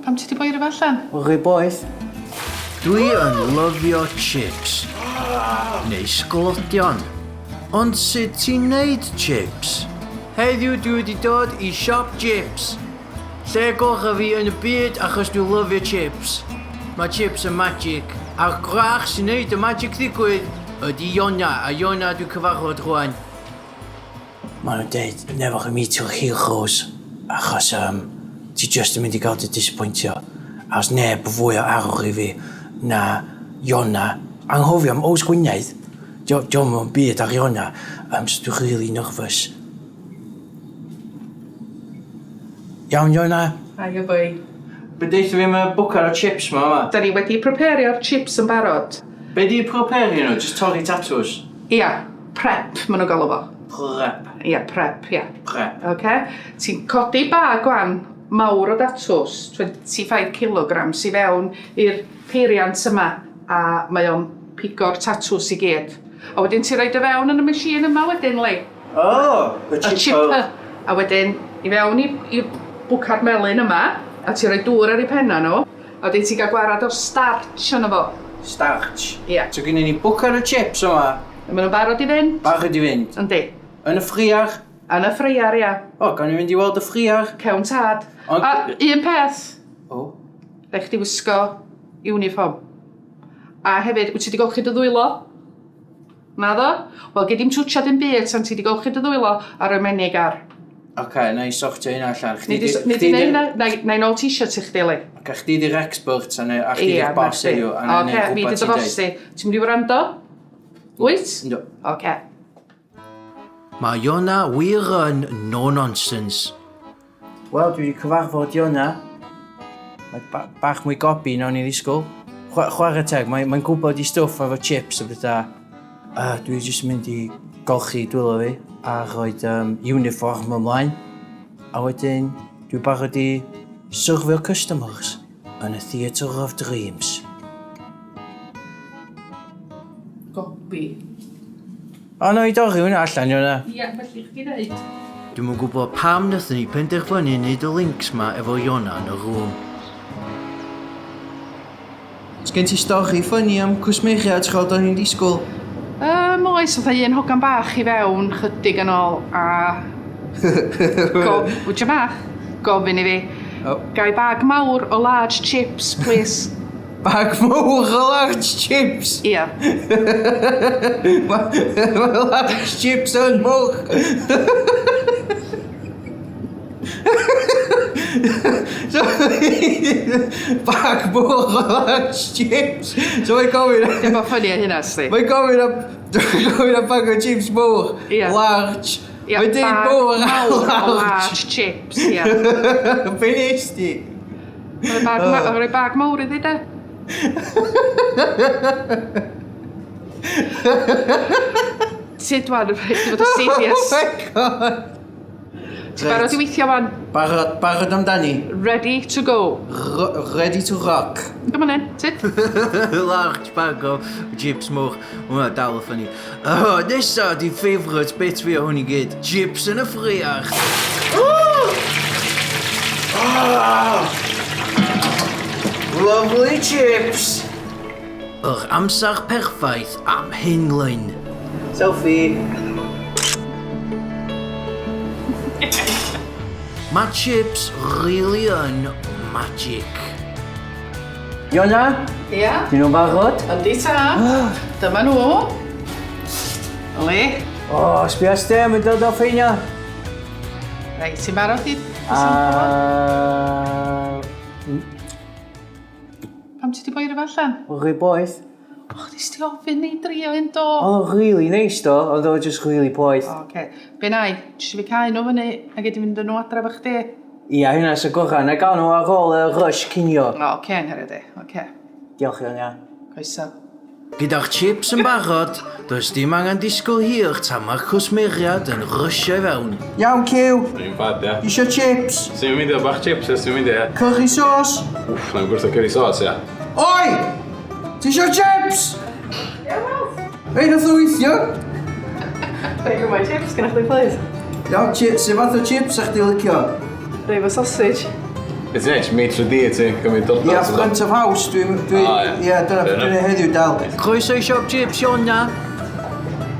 Pam ti di boi rhywbeth allan? Rwy boeth. Dwi yn lyfio chips. Neu sglodion. Ond sut ti'n neud chips? Heddiw dwi wedi dod I siop chips. Lle gocha fi yn y byd achos dwi'n lyfio chips. Mae chips yn magic. A'r gwrach sy'n neud y magic ddigwydd ydy Iona, a Iona dwi'n cyfarfod rwan. Maen nhw'n dweud, nefach yn meetio'r hil chos, achos ti just yn mynd I gael dy disappointio. A os neb fwy o arwch I fi na Iona, anghofio am Oes Gwynedd. Diolch mewn byd ar Iona, so dwi'n really nervous. Iawn, Iona? Aio boi. Be deitha fi mae bwcar o chips ma yma? Da ni wedi prepario'r chips yn barod. Be di prepario nhw? Just torri tatws? Ia, prep, maen nhw'n galw fo. Prep. Ia, prep, ia. Prep. Okay. Ti'n codi bag wan mawr o datws, 25 kilograms I fewn i'r peiriant yma, a mae o'n pigo'r tatws I gyd. A wedyn ti'n rhaid o fewn yn y machine yma wedyn, le. Y chipper. A wedyn, I fewn I bwcar melyn yma, a ti'n rhoi dŵr ar ei penna nhw, a wedyn ti'n cael gwarad o'r starch yna fo. Starch? Ia. So gynnu ni bwcar o chips yma? Maen nhw'n barod I fynd? Barod I fynd? Yndi. Yn y ffriar? Yn y ffriar, ia. O, gawn ni fynd I weld y ffriar? Cewn tad. A un peth. O? Rhaid chdi wisgo uniform. A hefyd, wyt ti wedi golchi dy ddwylo? Na ddo? Wel, gyd i'n twtio dim byd tan ti wedi golchi dy ddwylo a rhoi menig ar. Oce, na I sortio hynna allan. Ni di neud hynna? Na I nôl t-shirt I chdi, le. Oce, chdi di'r expert a chdi di'r boss yw. Oce, fi di dy bosi. Ti'n mynd I wrando? Wyt? Ynddo. Oce. Mae Iona wir yn no-nonsense. Wel, dwi wedi cyfarfod Iona. Mae bach mwy gobi nawn I ddisgwyl. Chwarae teg, mae'n gwybod I stwff efo chips a bethau. Dwi jyst mynd I golchi dwylo fi a rhoi uniform ymlaen. A wedyn, dwi barod I serfio customers yn y Theatre of Dreams. Gobi. O, no I dorri hwnna allan, Iona. Ia, felly chdi dweud. Dwi'n mwyn gwybod pam nathon ni penderfynu wneud y links ma efo Iona yn y rŵm. Sgen ti stori ffynnu am cwsmeriad chod o'n i'n disgwyl? Oes, oedd un hogan bach I fewn chydig yn ôl a... Wydja bach? Gofyn I fi. Gai bag mawr o large chips, please. Bag mawr o large chips? Ia. Mae large chips yn mwch. Bag mawr o large chips. So mae'n gofyn... Dim o'n ffynnu hynna, sti. Mae'n gofyn am bag o chips mawr. Large. Ia, Mae'n dweud mawr o large chips, ia. Be nes ti? Rhoi bag mawr iddi, de? Ti dwan, rhaid I fod o serious. Oh my god. Ti'n barod I weithio fan? Barod amdani? Ready to go. Ready to rock. Come on in, sit. Large bag o chips mwch. Hwna dal y ffynnu. Nesa di favourite bit fi o hwn I gyd. Chips yn y ffriar. Lovely chips. Yr amser perffaith am hynlaen. Selfie. Mae chips really yn magic. Iona? Ia. Dyn nhw'n barod? Yndi ta. Dyma nhw. Oli. O, sbio stem yn dod o ffeinio. Reit, ti'n barod I... Pam ti di boi rhywbeth allan? Rwy boeth. O, chdi sti ofyn ni drio un do. Oedd o'n really neis do, ond oedd just really poeth. Oce. Be nai, jyst fi cael nhw fyny a gyd I fynd yn nhw adra fo chdi. Ia, hynna sy'n gorau. Na gael nhw ar ôl y rush cinio. Oce, nghyri di. Oce. Diolch Iona. Coesa. Gyda'r chips yn barod, does dim angen disgwyl hir tan mae'r cwsmeriad yn rysio I fewn. Iawn, Cyw. Dwi'n fad, ia. Isio chips? Sy'n mynd i bach chips, sy'n mynd i, ia. Curry sauce? Wff, na'n gwrtho curry sauce, ia. Oi! Ti isio chips? Ei, nath o weithio? Thank you, my chips. Gynna'ch chi, please? Iawn, chips, sef fath o chips a'ch di licio? Rei fo sausage. Beth ti'n neud? Maitre D ti'n cymryd dod Ie, front of house, O, ie. Ie, dyna Fair dwi'n heddiw dal. Croeso i siop chips, Ionna.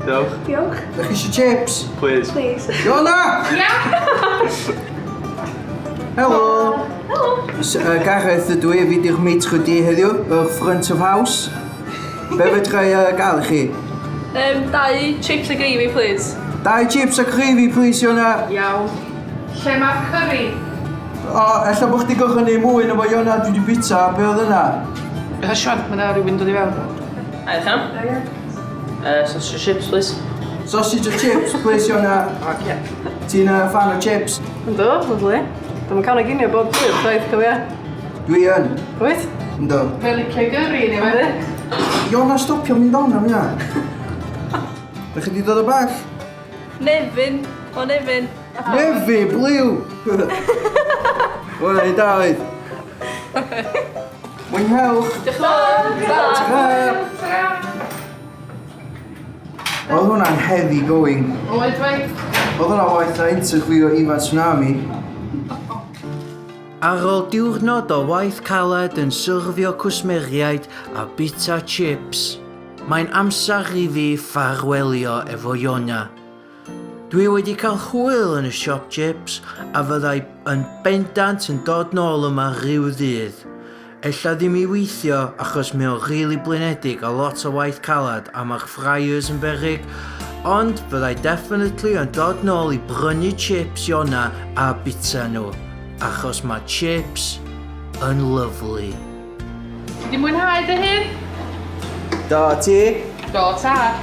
Diolch. Diolch. Ydych chi eisiau chips? Please. Please. Iona! Helo! Helo. Gareth ydw i, fi di'ch maitre D heddiw, o'r front of house. Be fedra i gael i chi? Dau chips a gravy, please. 2 chips a gravy, please, Iona. Iawn. Lle mae'r curry? O, ella bod chdi gychwynnu mwy na fo Iona, dwi wedi bita, be oedd yna? Siwan, mae yna rhywun dod i fewn. Hi, Sam. Sausage chips, please. Sausage a chips, please, Iona. Ti'n fan o chips? Ynddo, lyflu. Dwi'n cael ei ginio bob dydd, rhaid cofio. Dwi yn. Wyt? Ynddo. Mae'n licio gyrru ni fe. Iona, stopio mynd on am ia. Ydych chi wedi dod o bach? Nefyn. O, Nefyn. Nefi, bliw! Wel, i Dawid. Mwynhewch. Ta-ra. Oedd hwnna'n heavy going. Oed fe? Oedd hwnna waith na interview o Ifan Tsunami. Ar ôl diwrnod o waith caled yn syrfio cwsmeriaid a bita chips, mae'n amser i fi ffarwelio efo Ionna. Dwi wedi cael hwyl yn y siop chips a fyddai yn bendant yn dod nôl yma rhyw ddydd. Ella ddim i weithio achos mae o'n rili blinedig a lot o waith caled a mae'r fryers yn beryg, ond fyddai definitely yn dod nôl i brynu chips Ionna a bita nhw, achos mae chips yn lyflu. Ti di mwynhau dy hun? Do, ti? Do, tad.